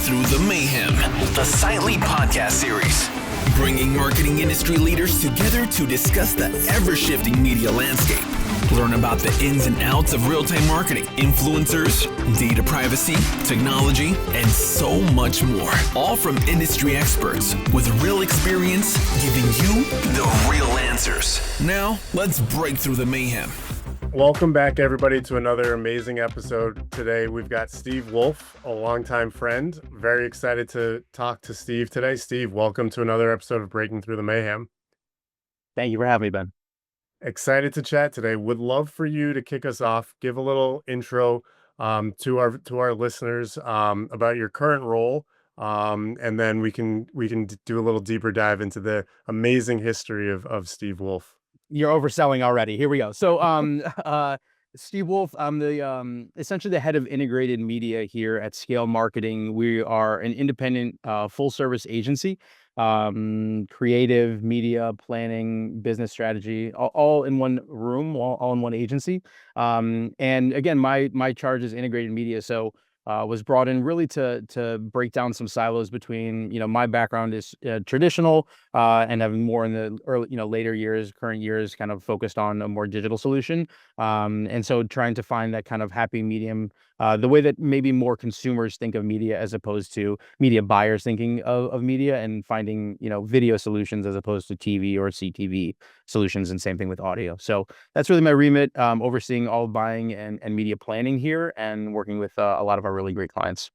Through the Mayhem, the Silently podcast series, bringing marketing industry leaders together to discuss the ever-shifting media landscape. Learn about the ins and outs of real-time marketing, influencers, data privacy, technology, and so much more. All from industry experts with real experience, giving you the real answers. Now, let's break through the mayhem. Welcome back, everybody, to another amazing episode. Today, we've got Steve Wolf, a longtime friend. Very excited to talk to Steve today. Steve, welcome to another episode of Breaking Through the Mayhem. Thank you for having me, Ben. Excited to chat today. Would love for you to kick us off, give a little intro to our listeners about your current role, and then we can do a little deeper dive into the amazing history of Steve Wolf. You're overselling already. Here we go. So, Steve Wolf, I'm the essentially the head of integrated media here at Scale Marketing. We are an independent, full service agency, creative media planning, business strategy, all in one room, all in one agency. And again, my charge is integrated media. So, was brought in really to break down some silos between, my background is traditional, and having more in the early, current years, kind of focused on a more digital solution. And so trying to find that kind of happy medium, the way that maybe more consumers think of media as opposed to media buyers thinking of media, and finding, video solutions as opposed to TV or CTV solutions, and same thing with audio. So that's really my remit, overseeing all buying and media planning here, and working with a lot of our really great clients.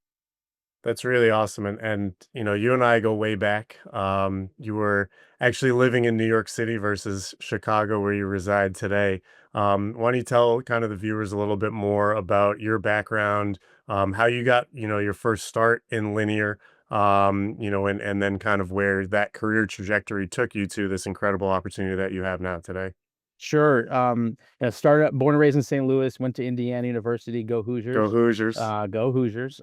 That's really awesome. And you and I go way back. You were actually living in New York City versus Chicago, where you reside today. Why don't you tell kind of the viewers a little bit more about your background, how you got, your first start in linear, and then kind of where that career trajectory took you to this incredible opportunity that you have now today. Sure. Born and raised in St. Louis, went to Indiana University, go Hoosiers. Go Hoosiers. Go Hoosiers.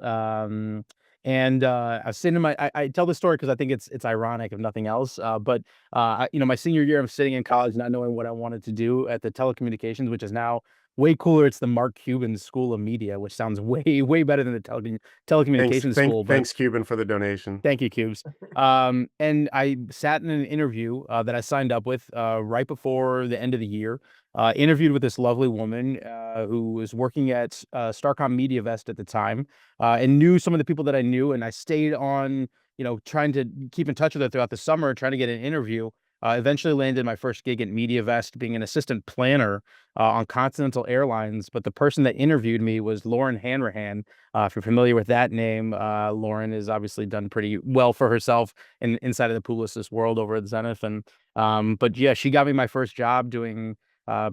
And I was sitting in I tell this story because I think it's ironic, if nothing else. But my senior year, I'm sitting in college not knowing what I wanted to do at the telecommunications, which is now way cooler. It's the Mark Cuban School of Media, which sounds way better than the telecommunications school. Thanks, Cuban, for the donation. Thank you, Cubes. And I sat in an interview that I signed up with right before the end of the year. Interviewed with this lovely woman who was working at Starcom MediaVest at the time, and knew some of the people that I knew. And I stayed on, trying to keep in touch with her throughout the summer, trying to get an interview. Eventually landed my first gig at MediaVest, being an assistant planner on Continental Airlines. But the person that interviewed me was Lauren Hanrahan. If you're familiar with that name, Lauren has obviously done pretty well for herself inside of the Publicis world over at Zenith. And but yeah, she got me my first job doing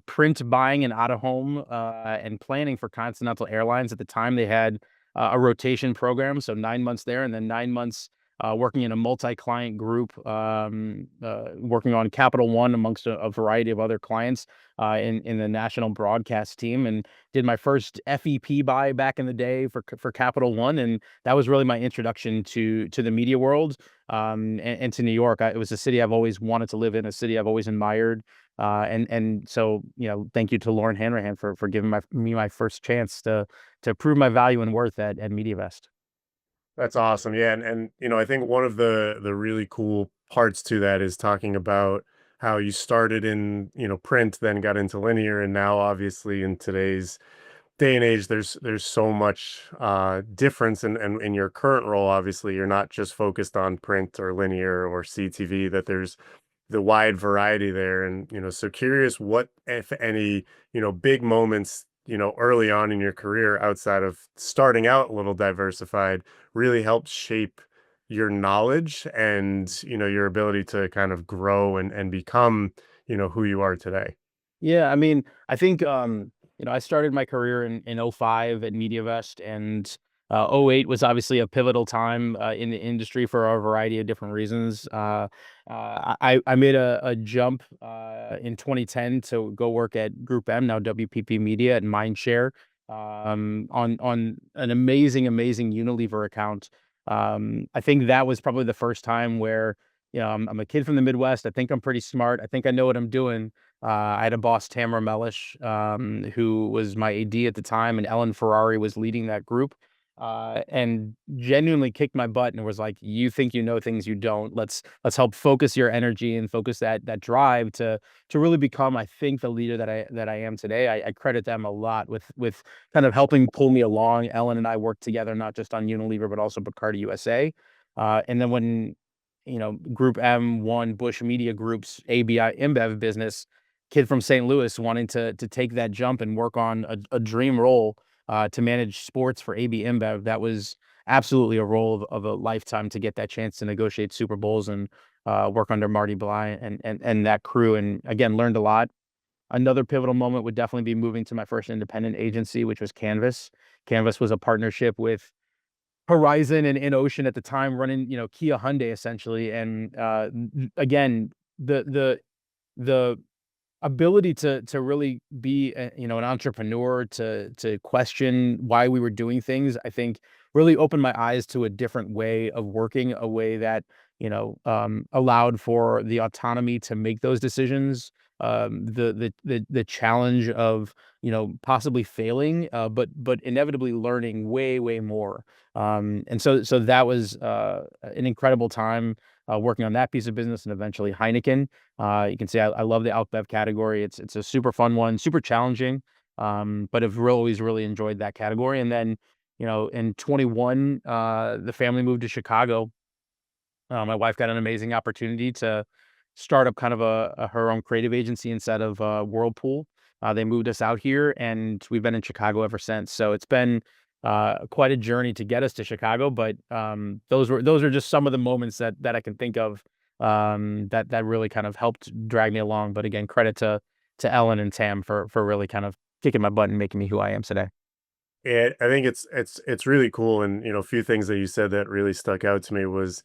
print buying and out of home and planning for Continental Airlines. At the time, they had a rotation program, so 9 months there, and then 9 months working in a multi-client group, working on Capital One amongst a variety of other clients in the national broadcast team, and did my first FEP buy back in the day for Capital One, and that was really my introduction to the media world, and to New York. It was a city I've always wanted to live in, a city I've always admired, and so thank you to Lauren Hanrahan for giving me my first chance to prove my value and worth at MediaVest. That's awesome. Yeah. And I think one of the really cool parts to that is talking about how you started in, print, then got into linear. And now obviously in today's day and age, there's so much difference. And in your current role, obviously, you're not just focused on print or linear or CTV, that there's the wide variety there. And, so curious what, if any, big moments early on in your career, outside of starting out a little diversified, really helped shape your knowledge and, your ability to kind of grow and become, who you are today. Yeah, I mean, I think, I started my career in 05 at MediaVest, and '08 was obviously a pivotal time in the industry for a variety of different reasons. I made a jump in 2010 to go work at GroupM, now WPP Media, at Mindshare, on an amazing Unilever account. I think that was probably the first time where, I'm a kid from the Midwest. I think I'm pretty smart. I think I know what I'm doing. I had a boss, Tamara Mellish, who was my AD at the time, and Ellen Ferrari was leading that group. and genuinely kicked my butt and was like, "You think you know things you don't. Let's help focus your energy and focus that drive to really become, I think, the leader that I am today." I credit them a lot with kind of helping pull me along. Ellen and I worked together not just on Unilever but also Bacardi USA. And then when Group M won Bush Media Group's AB InBev business, kid from St. Louis wanting to take that jump and work on a dream role to manage sports for AB InBev. That was absolutely a role of a lifetime to get that chance to negotiate Super Bowls and work under Marty Bly and that crew. And again, learned a lot. Another pivotal moment would definitely be moving to my first independent agency, which was Canvas. Canvas was a partnership with Horizon and InOcean at the time, running Kia Hyundai essentially. And again, the ability to really be an entrepreneur, to question why we were doing things, I think really opened my eyes to a different way of working, a way that allowed for the autonomy to make those decisions, the challenge of possibly failing, but inevitably learning way more. And so that was an incredible time working on that piece of business, and eventually Heineken. You can see I love the Alc Bev category. It's a super fun one, super challenging, but I've always really enjoyed that category. And then, in 21, the family moved to Chicago. My wife got an amazing opportunity to start up kind of her own creative agency inside of Whirlpool. They moved us out here, and we've been in Chicago ever since. So it's been quite a journey to get us to Chicago. But those are just some of the moments that I can think of that really kind of helped drag me along. But again, credit to Ellen and Tam for really kind of kicking my butt and making me who I am today. Yeah, I think it's really cool, and a few things that you said that really stuck out to me was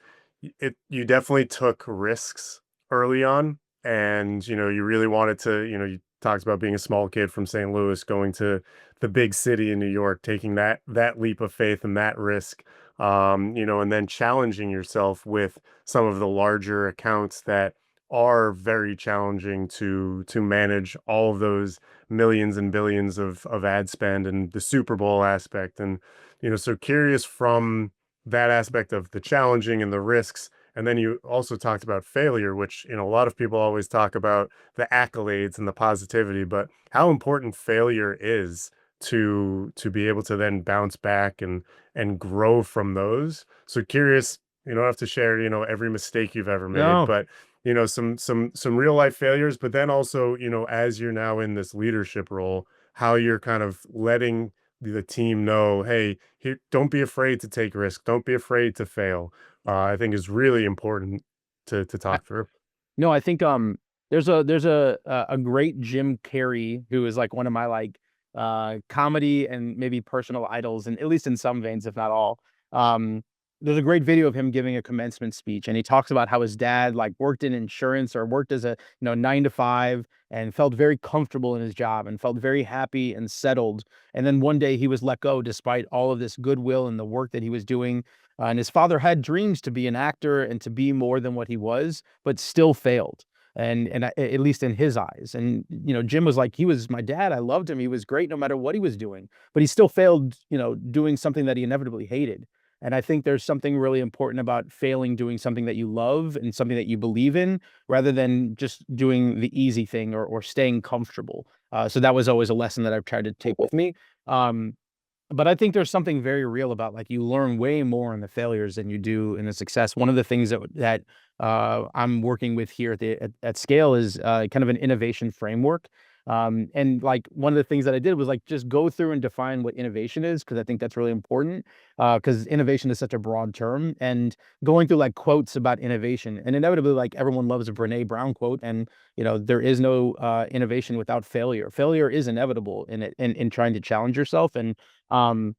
you definitely took risks early on, and you really wanted to, you talked about being a small kid from St. Louis going to the big city in New York, taking that leap of faith and that risk, and then challenging yourself with some of the larger accounts that are very challenging to manage, all of those millions and billions of ad spend and the Super Bowl aspect. And, so curious from that aspect of the challenging and the risks. And then you also talked about failure, which, a lot of people always talk about the accolades and the positivity, but how important failure is to be able to then bounce back and grow from those. So curious, you don't have to share, every mistake you've ever made, No. but some real life failures, but then also, as you're now in this leadership role, how you're kind of letting the team know, hey, here, don't be afraid to take risks, don't be afraid to fail. I think is really important to talk through. No, I think there's a great Jim Carrey who is like one of my comedy and maybe personal idols, and at least in some veins, if not all. Um, there's a great video of him giving a commencement speech, and he talks about how his dad worked in insurance or worked as a 9 to 5 and felt very comfortable in his job and felt very happy and settled. And then one day he was let go despite all of this goodwill and the work that he was doing. And his father had dreams to be an actor and to be more than what he was, but still failed. At least in his eyes. And Jim was like, he was my dad. I loved him. He was great no matter what he was doing, but he still failed, doing something that he inevitably hated. And I think there's something really important about failing doing something that you love and something that you believe in, rather than just doing the easy thing or staying comfortable. So that was always a lesson that I've tried to take with me. Um, but I think there's something very real about you learn way more in the failures than you do in the success. One of the things that I'm working with here at Scale is kind of an innovation framework. And one of the things that I did was just go through and define what innovation is, because I think that's really important, because innovation is such a broad term. And going through quotes about innovation, and inevitably everyone loves a Brene Brown quote, and there is no innovation without failure. Failure is inevitable in trying to challenge yourself. And um,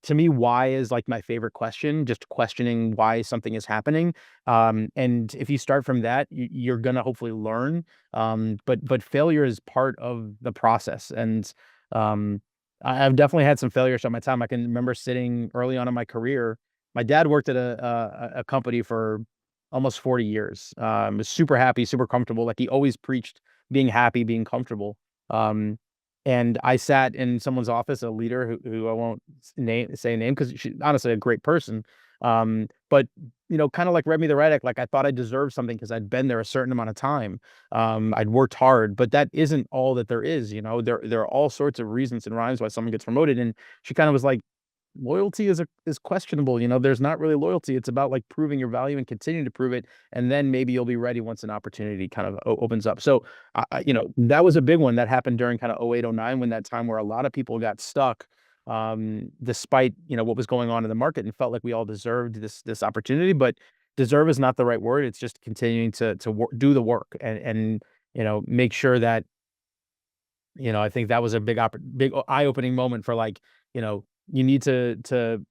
to me, why is my favorite question, just questioning why something is happening. And if you start from that, you're gonna hopefully learn. But failure is part of the process. And I've definitely had some failures on my time. I can remember sitting early on in my career. My dad worked at a company for almost 40 years. Was super happy, super comfortable. He always preached being happy, being comfortable. Um, And I sat in someone's office, a leader who I won't say name because she's honestly a great person. But kind of like read me the right act. Like I thought I deserved something because I'd been there a certain amount of time. I'd worked hard, but that isn't all that there is. There are all sorts of reasons and rhymes why someone gets promoted. And she kind of was like, loyalty is questionable. There's not really loyalty. It's about like proving your value and continuing to prove it, and then maybe you'll be ready once an opportunity kind of opens up. So, that was a big one that happened during kind of 08, 09, when that time where a lot of people got stuck, despite what was going on in the market, and felt like we all deserved this opportunity. But deserve is not the right word. It's just continuing to do the work and make sure that I think that was a big eye-opening moment for like, you need to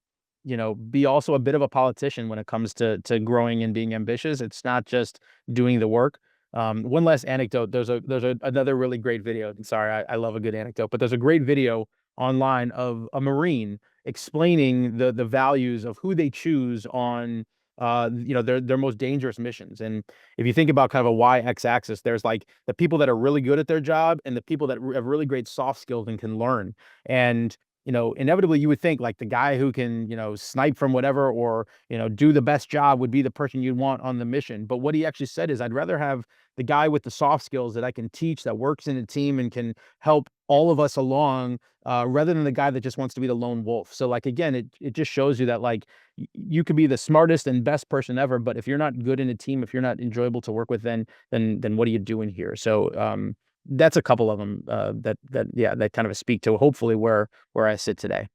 be also a bit of a politician when it comes to growing and being ambitious. It's not just doing the work. One last anecdote. There's another really great video. And sorry, I love a good anecdote, but there's a great video online of a Marine explaining the values of who they choose on their most dangerous missions. And if you think about kind of a y-x-axis, there's like the people that are really good at their job and the people that have really great soft skills and can learn. And inevitably you would think like the guy who can, snipe from whatever or, do the best job would be the person you'd want on the mission. But what he actually said is, I'd rather have the guy with the soft skills that I can teach, that works in a team and can help all of us along, rather than the guy that just wants to be the lone wolf. So like, again, it just shows you that like you could be the smartest and best person ever, but if you're not good in a team, if you're not enjoyable to work with, then what are you doing here? So, that's a couple of them that kind of speak to hopefully where I sit today.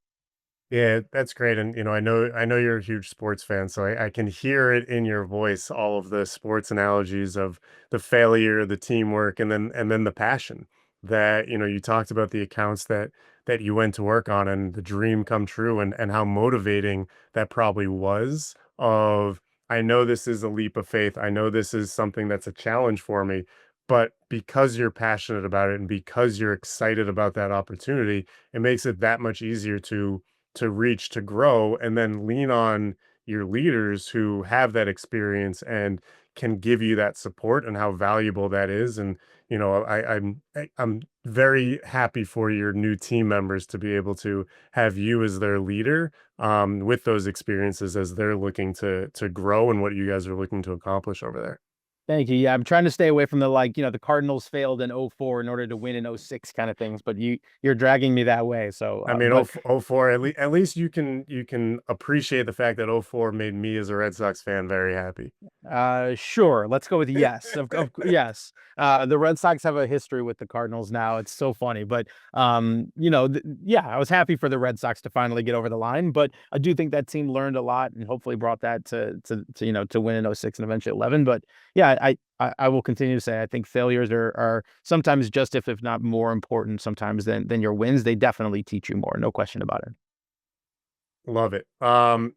Yeah, that's great. And I know you're a huge sports fan, so I can hear it in your voice, all of the sports analogies of the failure, the teamwork, and then the passion that, you talked about the accounts that you went to work on and the dream come true and how motivating that probably was of, I know this is a leap of faith. I know this is something that's a challenge for me, but because you're passionate about it and because you're excited about that opportunity, it makes it that much easier to reach, to grow, and then lean on your leaders who have that experience and can give you that support and how valuable that is. And I'm very happy for your new team members to be able to have you as their leader, with those experiences as they're looking to grow and what you guys are looking to accomplish over there. Thank you. Yeah, I'm trying to stay away from the like, the Cardinals failed in 04 in order to win in 06 kind of things, but you're dragging me that way. So, I mean, but 04, at least you can appreciate the fact that 04 made me as a Red Sox fan very happy. Sure. Let's go with yes. Yes. The Red Sox have a history with the Cardinals now. It's so funny, but yeah, I was happy for the Red Sox to finally get over the line, but I do think that team learned a lot and hopefully brought that to win in 06 and eventually 11. But yeah, I will continue to say I think failures are sometimes just if not more important sometimes than your wins. They definitely teach you more. No question about it. Love it.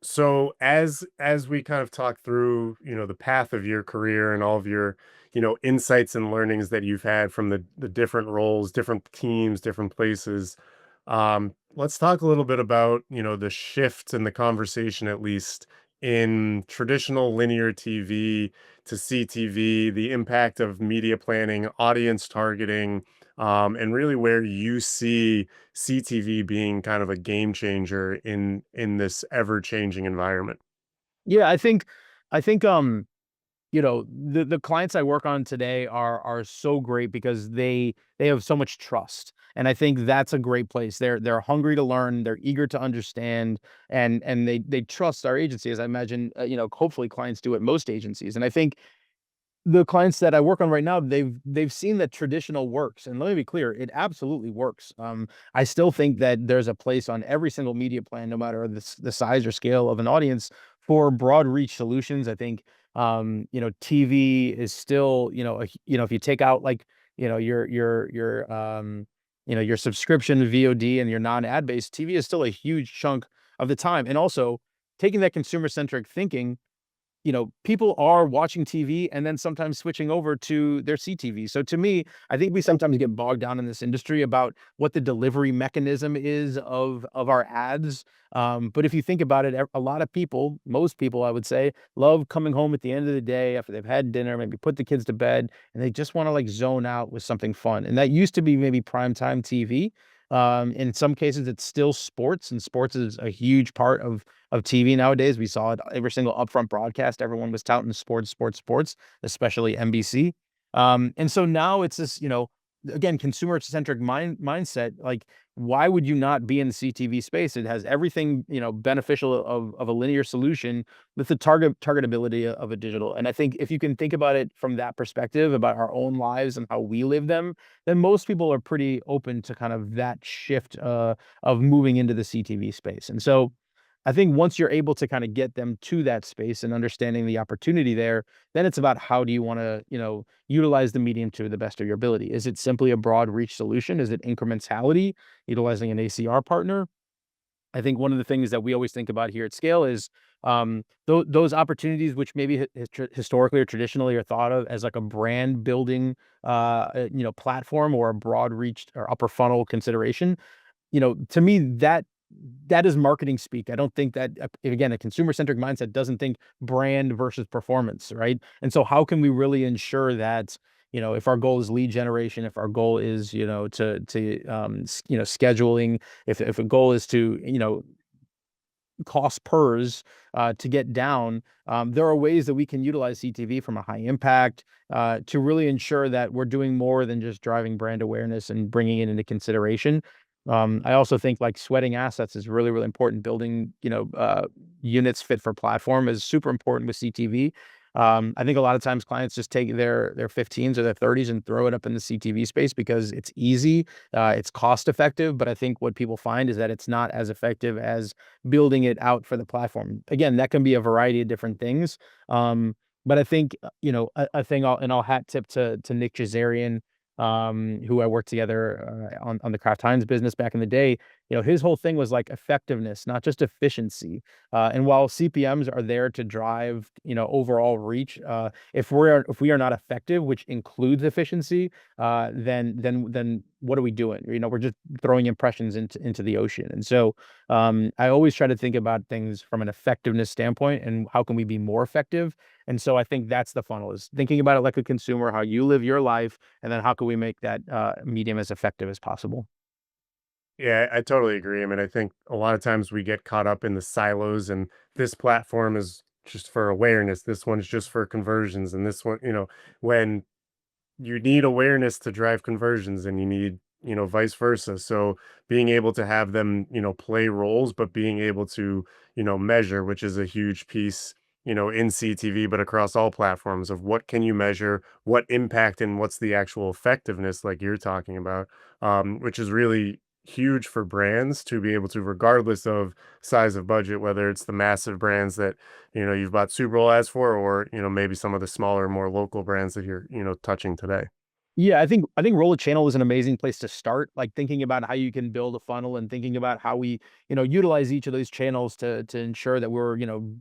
So as we kind of talk through, the path of your career and all of your, insights and learnings that you've had from the different roles, different teams, different places, let's talk a little bit about, the shift in the conversation, at least in traditional linear TV to CTV, the impact of media planning, audience targeting, and really where you see CTV being kind of a game changer in this ever-changing environment. Yeah, I think the clients I work on today are so great because they have so much trust. And I think that's a great place. They're hungry to learn, they're eager to understand, and they trust our agency, as I imagine, hopefully clients do at most agencies. And I think the clients that I work on right now, they've seen that traditional works. And let me be clear, it absolutely works. I still think that there's a place on every single media plan, no matter the size or scale of an audience, for broad reach solutions. I think TV is still, if you take out like, your subscription VOD and your non-ad based, TV is still a huge chunk of the time. And also taking that consumer centric thinking, people are watching TV and then sometimes switching over to their CTV. So to me, I think we sometimes get bogged down in this industry about what the delivery mechanism is of our ads. But if you think about it, a lot of people, most people, I would say, love coming home at the end of the day after they've had dinner, maybe put the kids to bed, and they just want to like zone out with something fun. And that used to be maybe primetime TV. In some cases, it's still sports, and sports is a huge part of TV nowadays. We saw it every single upfront broadcast. Everyone was touting sports, sports, sports, especially NBC. And so now it's this, again, consumer-centric mindset. Like, why would you not be in the CTV space? It has everything, beneficial of a linear solution with the targetability of a digital. And I think if you can think about it from that perspective, about our own lives and how we live them, then most people are pretty open to kind of that shift of moving into the CTV space. And so I think once you're able to kind of get them to that space and understanding the opportunity there, then it's about how do you want to, utilize the medium to the best of your ability. Is it simply a broad reach solution? Is it incrementality, utilizing an ACR partner? I think one of the things that we always think about here at Scale is those opportunities, which maybe historically or traditionally are thought of as like a brand building, platform or a broad reach or upper funnel consideration. To me, that is marketing speak. I don't think that, again, a consumer-centric mindset doesn't think brand versus performance, right? And so how can we really ensure that, if our goal is lead generation, if our goal is, scheduling, if a goal is to, cost pers to get down, there are ways that we can utilize CTV from a high impact to really ensure that we're doing more than just driving brand awareness and bringing it into consideration. I also think like sweating assets is really, really important. Building, units fit for platform is super important with CTV. I think a lot of times clients just take their 15s or their 30s and throw it up in the CTV space because it's easy, it's cost effective. But I think what people find is that it's not as effective as building it out for the platform. Again, that can be a variety of different things. But I think, a thing I'll hat tip to Nick Jazarian, who I worked together on the Kraft Heinz business back in the day. His whole thing was like effectiveness, not just efficiency. And while CPMs are there to drive, overall reach, if we are not effective, which includes efficiency, then what are we doing? We're just throwing impressions into the ocean. And so I always try to think about things from an effectiveness standpoint and how can we be more effective. And so I think that's the funnel, is thinking about it like a consumer, how you live your life, and then how can we make that medium as effective as possible. Yeah, I totally agree. I mean, I think a lot of times we get caught up in the silos, and this platform is just for awareness. This one's just for conversions. And this one, when you need awareness to drive conversions and you need, vice versa. So being able to have them, play roles, but being able to, measure, which is a huge piece, in CTV, but across all platforms, of what can you measure, what impact, and what's the actual effectiveness, like you're talking about, which is really huge for brands to be able to, regardless of size of budget, whether it's the massive brands that, you've bought Super Bowl ads for, or, maybe some of the smaller, more local brands that you're, touching today. Yeah, I think roll a channel is an amazing place to start, like thinking about how you can build a funnel and thinking about how we, utilize each of those channels to ensure that we're,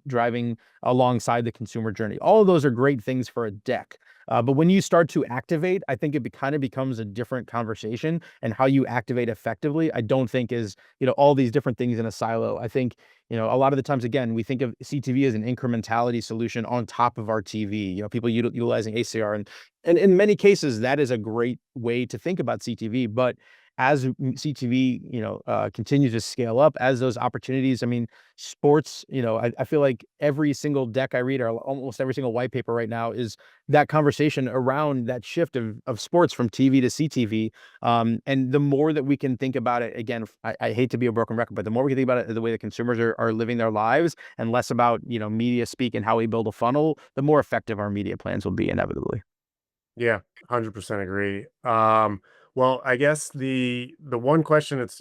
driving alongside the consumer journey. All of those are great things for a deck. But when you start to activate, I think it kind of becomes a different conversation, and how you activate effectively, I don't think is, all these different things in a silo. I think, a lot of the times, again, we think of CTV as an incrementality solution on top of our TV, people utilizing ACR, and in many cases, that is a great way to think about CTV. But as CTV, continues to scale up, as those opportunities, I mean, sports, I feel like every single deck I read, or almost every single white paper right now, is that conversation around that shift of sports from TV to CTV. And the more that we can think about it, again, I hate to be a broken record, but the more we can think about it the way the consumers are living their lives, and less about, media speak and how we build a funnel, the more effective our media plans will be inevitably. Yeah, 100% agree. Well, I guess the one question that's,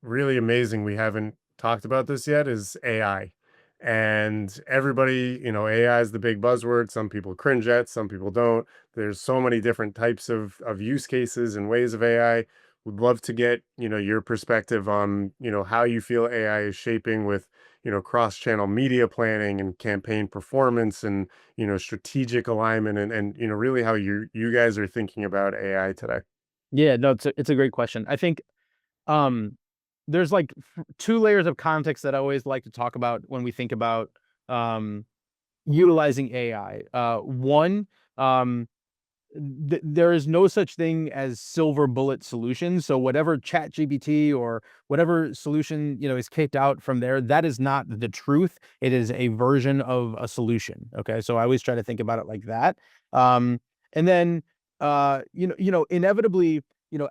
really amazing we haven't talked about this yet is AI. And everybody, AI is the big buzzword. Some people cringe at, some people don't. There's so many different types of use cases and ways of AI. would love to get, your perspective on, how you feel AI is shaping with, cross-channel media planning and campaign performance and, strategic alignment and, really how you guys are thinking about AI today. Yeah, no, it's a great question. I think um there's like two layers of context that I always like to talk about when we think about um utilizing AI. One, um there is no such thing as silver bullet solutions. So whatever chat GPT or whatever solution, is kicked out from there, that is not the truth. It is a version of a solution. Okay. So I always try to think about it like that. And then, inevitably,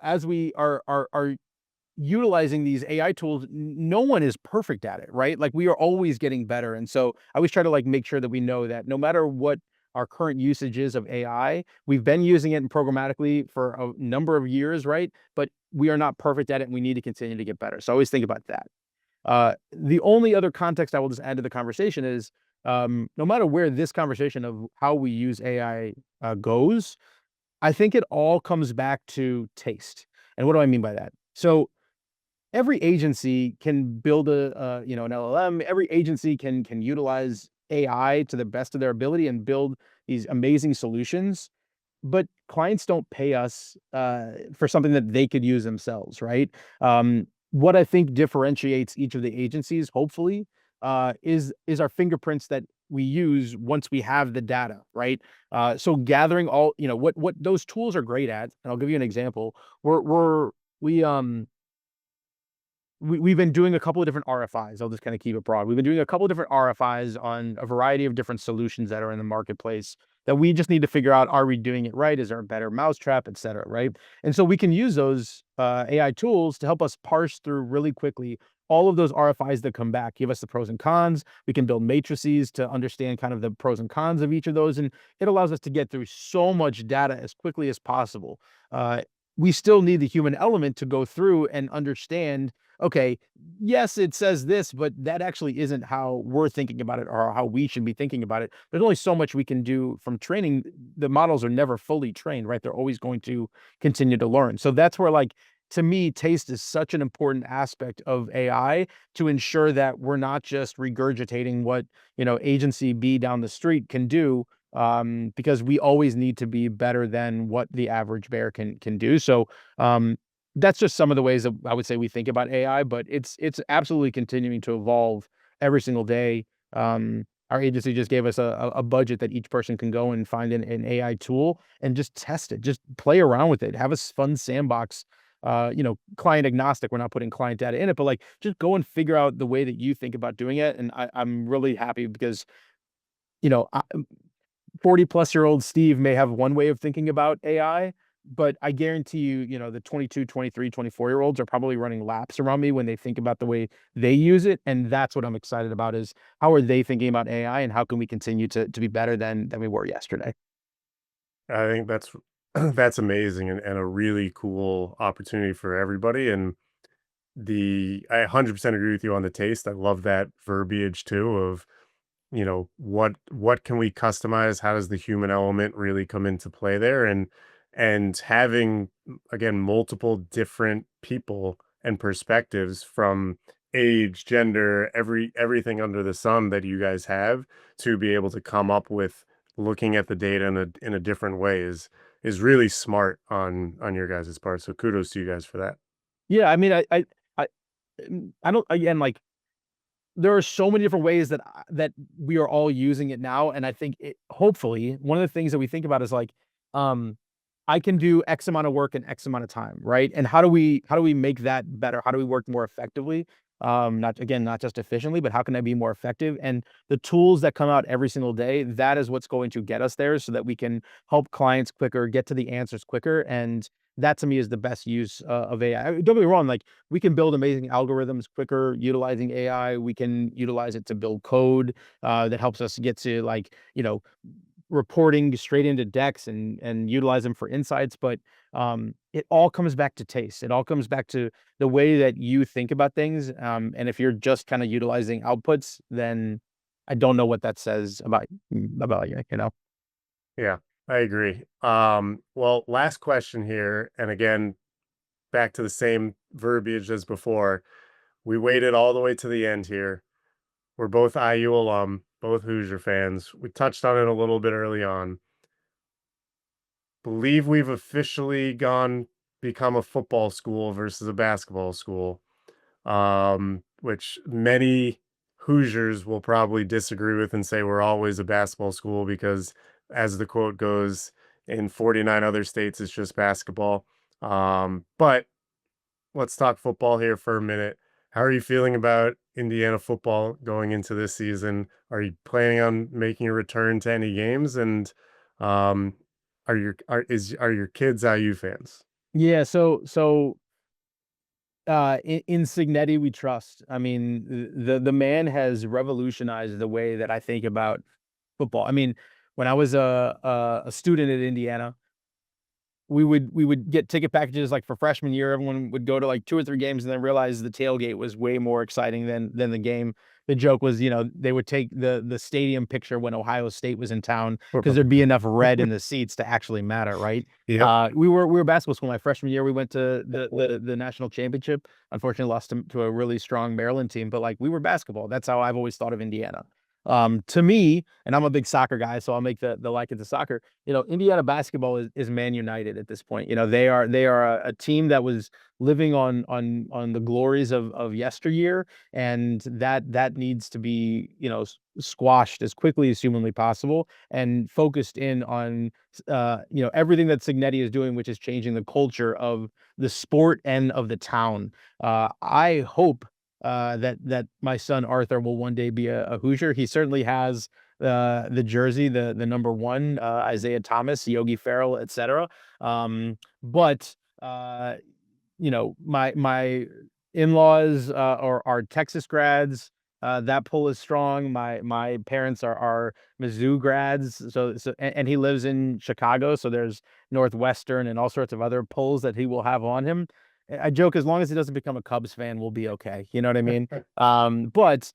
as we are utilizing these AI tools, no one is perfect at it, right? Like we are always getting better. And so I always try to like make sure that we know that no matter what our current usage is of AI, we've been using it programmatically for a number of years, right? But we are not perfect at it and we need to continue to get better. So I always think about that. The only other context I will just add to the conversation is no matter where this conversation of how we use AI goes, I think it all comes back to taste. And what do I mean by that? So every agency can build an LLM. Every agency can utilize AI to the best of their ability and build these amazing solutions. But clients don't pay us for something that they could use themselves, right? What I think differentiates each of the agencies, hopefully, is our fingerprints that we use once we have the data, right? So gathering all, what those tools are great at, and I'll give you an example. We we've been doing a couple of different RFIs. I'll just kind of keep it broad. We've been doing a couple of different RFIs on a variety of different solutions that are in the marketplace that we just need to figure out, are we doing it right? Is there a better mousetrap, et cetera, right? And so we can use those AI tools to help us parse through really quickly all of those RFIs that come back, give us the pros and cons. We can build matrices to understand kind of the pros and cons of each of those. And it allows us to get through so much data as quickly as possible. We still need the human element to go through and understand, okay, yes, it says this, but that actually isn't how we're thinking about it or how we should be thinking about it. There's only so much we can do from training. The models are never fully trained, right? They're always going to continue to learn. So that's where, like, to me, taste is such an important aspect of AI to ensure that we're not just regurgitating what, agency B down the street can do, because we always need to be better than what the average bear can do. So, that's just some of the ways that I would say we think about AI, but it's absolutely continuing to evolve every single day. Our agency just gave us a budget that each person can go and find an AI tool and just test it, just play around with it, have a fun sandbox. Client agnostic. We're not putting client data in it, but like just go and figure out the way that you think about doing it. And I'm really happy because, you know, 40-plus-year-old Steve may have one way of thinking about AI, but I guarantee you, the 22, 23, 24-year-olds are probably running laps around me when they think about the way they use it. And that's what I'm excited about is how are they thinking about AI and how can we continue to be better than we were yesterday? I think that's that's amazing and a really cool opportunity for everybody. And I 100% agree with you on the taste. I love that verbiage too of, what can we customize? How does the human element really come into play there? And having again multiple different people and perspectives from age, gender, everything under the sun that you guys have to be able to come up with looking at the data in a different way is really smart on your guys' part. So kudos to you guys for that. Yeah, I mean, I, I don't, again, like, there are so many different ways that we are all using it now, and I think hopefully, one of the things that we think about is like, um, I can do X amount of work in X amount of time, right? And how do we make that better? How do we work more effectively? Not just efficiently, but how can I be more effective? And the tools that come out every single day, that is what's going to get us there so that we can help clients quicker, get to the answers quicker. And that to me is the best use of AI. Don't get me wrong, like we can build amazing algorithms quicker utilizing AI. We can utilize it to build code that helps us get to like, reporting straight into decks and utilize them for insights. But it all comes back to taste. It all comes back to the way that you think about things. And if you're just kind of utilizing outputs, then I don't know what that says about you. Yeah, I agree. Well, last question here, and again, back to the same verbiage as before. We waited all the way to the end here. We're both IU alum, both Hoosier fans. We touched on it a little bit early on. Believe we've officially become a football school versus a basketball school, which many Hoosiers will probably disagree with and say we're always a basketball school because, as the quote goes, in 49 other states, it's just basketball. But let's talk football here for a minute. How are you feeling about Indiana football going into this season? Are you planning on making a return to any games? And um, are your kids IU fans? Yeah, in Signetti we trust. I mean, the man has revolutionized the way that I think about football. I mean, when I was a student at Indiana, we would get ticket packages like for freshman year. Everyone would go to like 2 or 3 games and then realize the tailgate was way more exciting than the game. The joke was, they would take the stadium picture when Ohio State was in town because there'd be enough red in the seats to actually matter, right? Yep. We were a basketball school. My freshman year, we went to the national championship. Unfortunately, lost to a really strong Maryland team, but like we were basketball. That's how I've always thought of Indiana. To me, and I'm a big soccer guy, so I'll make the like it to soccer. Indiana basketball is Man United at this point. They are a team that was living on the glories of yesteryear, and that needs to be squashed as quickly as humanly possible and focused in on everything that Signetti is doing, which is changing the culture of the sport and of the town. I hope that my son Arthur will one day be a Hoosier. He certainly has the jersey, the number 1, Isaiah Thomas, Yogi Ferrell, etc. But my in-laws are Texas grads. That pull is strong. My parents are Mizzou grads, and he lives in Chicago, so there's Northwestern and all sorts of other pulls that he will have on him. I joke, as long as he doesn't become a Cubs fan, we'll be okay. You know what I mean? But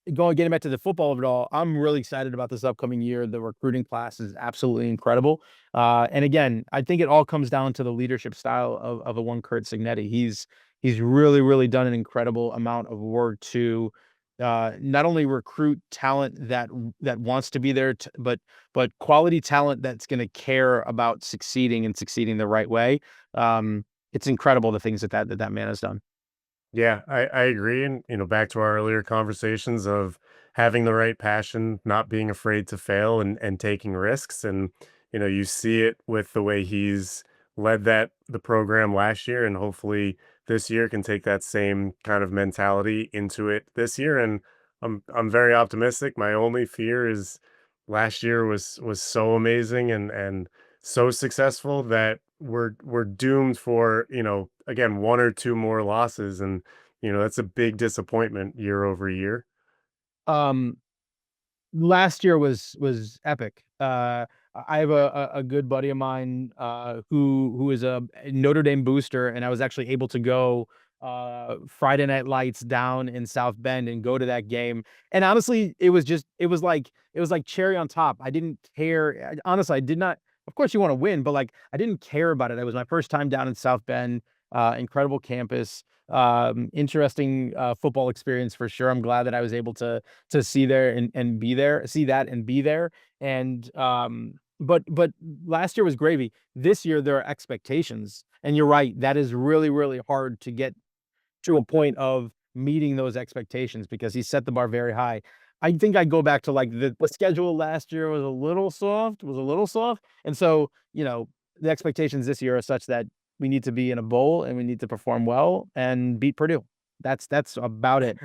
getting back to the football of it all, I'm really excited about this upcoming year. The recruiting class is absolutely incredible. And again, I think it all comes down to the leadership style of a one Curt Signetti. He's really, really done an incredible amount of work to not only recruit talent that wants to be there, but quality talent that's going to care about succeeding and succeeding the right way. It's incredible the things that man has done. Yeah, I agree. And, back to our earlier conversations of having the right passion, not being afraid to fail and taking risks. And, you see it with the way he's led the program last year, and hopefully this year can take that same kind of mentality into it this year. And I'm very optimistic. My only fear is last year was so amazing and so successful that we're doomed for, again, 1 or 2 more losses, and that's a big disappointment year over year. Um, Last year was epic. I have a good buddy of mine who is a Notre Dame booster, and I was actually able to go Friday Night Lights down in South Bend and go to that game. And honestly, it was like cherry on top. I didn't care. Honestly, I did not. Of course, you want to win, but like I didn't care about it. It was my first time down in South Bend. Incredible campus. Interesting football experience for sure. I'm glad that I was able to see that and be there. And but last year was gravy. This year there are expectations, and you're right. That is really, really hard to get to a point of meeting those expectations because he set the bar very high. I think I go back to like the schedule last year was a little soft, and so the expectations this year are such that we need to be in a bowl and we need to perform well and beat Purdue. That's about it.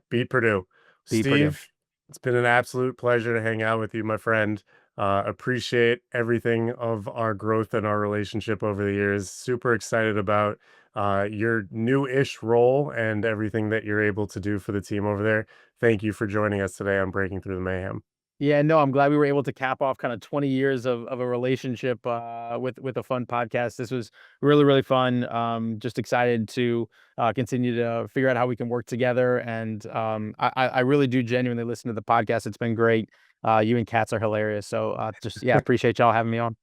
Beat Purdue. Beat Purdue. Steve, it's been an absolute pleasure to hang out with you, my friend. Appreciate everything of our growth and our relationship over the years. Super excited about your new-ish role and everything that you're able to do for the team over there. Thank you for joining us today on Breaking Through the Mayhem. Yeah, no, I'm glad we were able to cap off kind of 20 years of a relationship with a fun podcast. This was really, really fun. Just excited to continue to figure out how we can work together. And I really do genuinely listen to the podcast. It's been great. You and Katz are hilarious. So appreciate y'all having me on.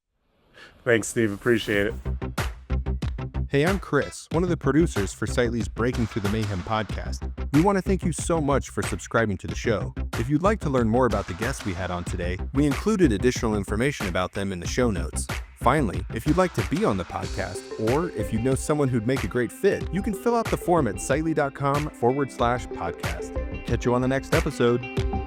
Thanks, Steve. Appreciate it. Hey, I'm Chris, one of the producers for Sightly's Breaking Through the Mayhem podcast. We want to thank you so much for subscribing to the show. If you'd like to learn more about the guests we had on today, we included additional information about them in the show notes. Finally, if you'd like to be on the podcast, or if you know someone who'd make a great fit, you can fill out the form at sightly.com/podcast. Catch you on the next episode.